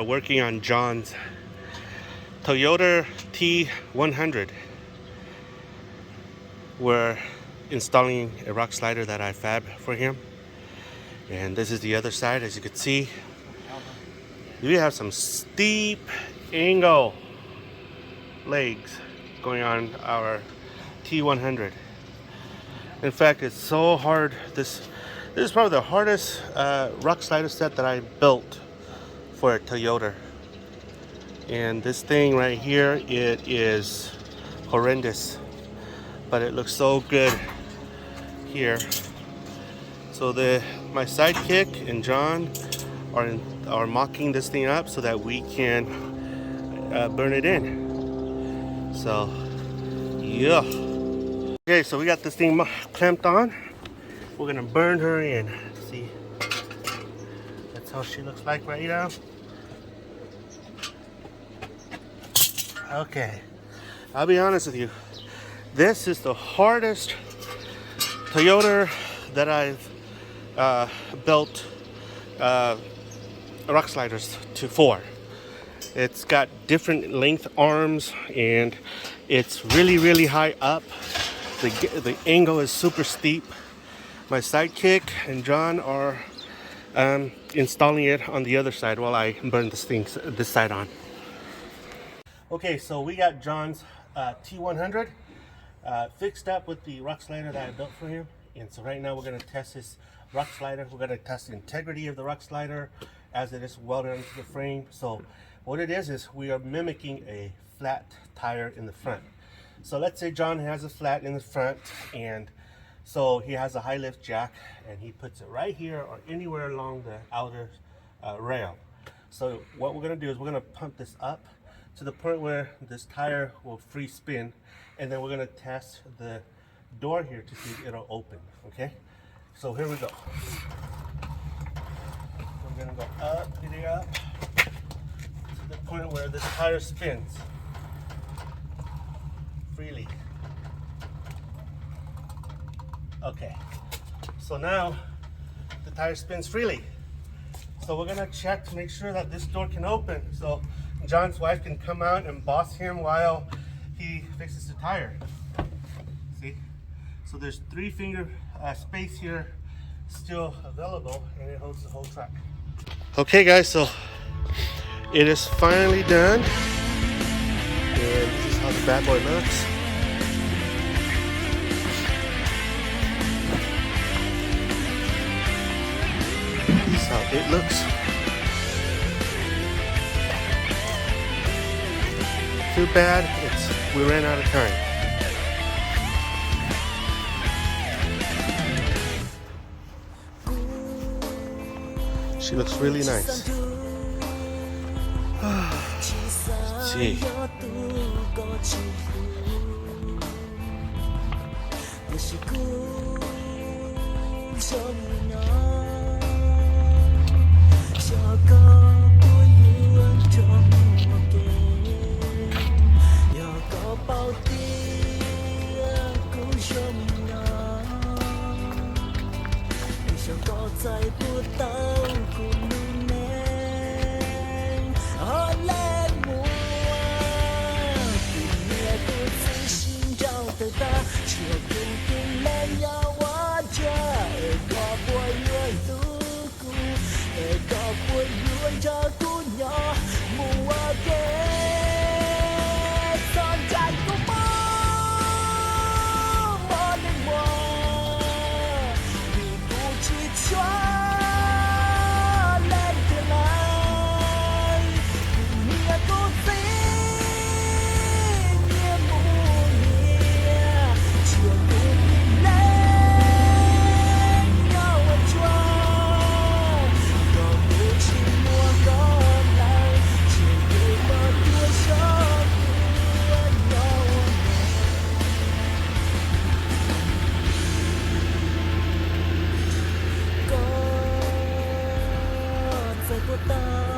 still working on John's Toyota T100. We're installing a rock slider that I fab for him. And this is the other side. As you can see, we have some steep angle legs going on our T100. In fact, it's so hard. This is probably the hardest rock slider set that I built for a Toyota. And this thing right here, it is horrendous, but it looks so good here. So my sidekick and John are mocking this thing up so that we can burn it in. So yeah. Okay, so we got this thing clamped on. We're gonna burn her in. See, that's how she looks like right now. Okay, I'll be honest with you. This is the hardest Toyota that I've built rock sliders for. It's got different length arms and it's really high up. The angle is super steep. My sidekick and John are installing it on the other side while I burn this side on. Okay, so we got John's T100 fixed up with the rock slider that I built for him. And so right now we're going to test this rock slider. We're going to test the integrity of the rock slider as it is welded onto the frame. So what it is we are mimicking a flat tire in the front. So let's say John has a flat in the front, and so he has a high lift jack and he puts it right here or anywhere along the outer rail. So what we're going to do is we're going to pump this up to the point where this tire will free spin, and then we're going to test the door here to see if it'll open. Okay, so here we go. We're going to go up, getting up to the point where this tire spins freely. Okay, so now the tire spins freely. So we're gonna check to make sure that this door can open, so John's wife can come out and boss him while he fixes the tire. See? So there's 3 finger space here still available, and it holds the whole truck. Okay guys, so it is finally done. And this is how the bad boy looks. This is how it looks. Too bad we ran out of time. She looks really nice. See. Kota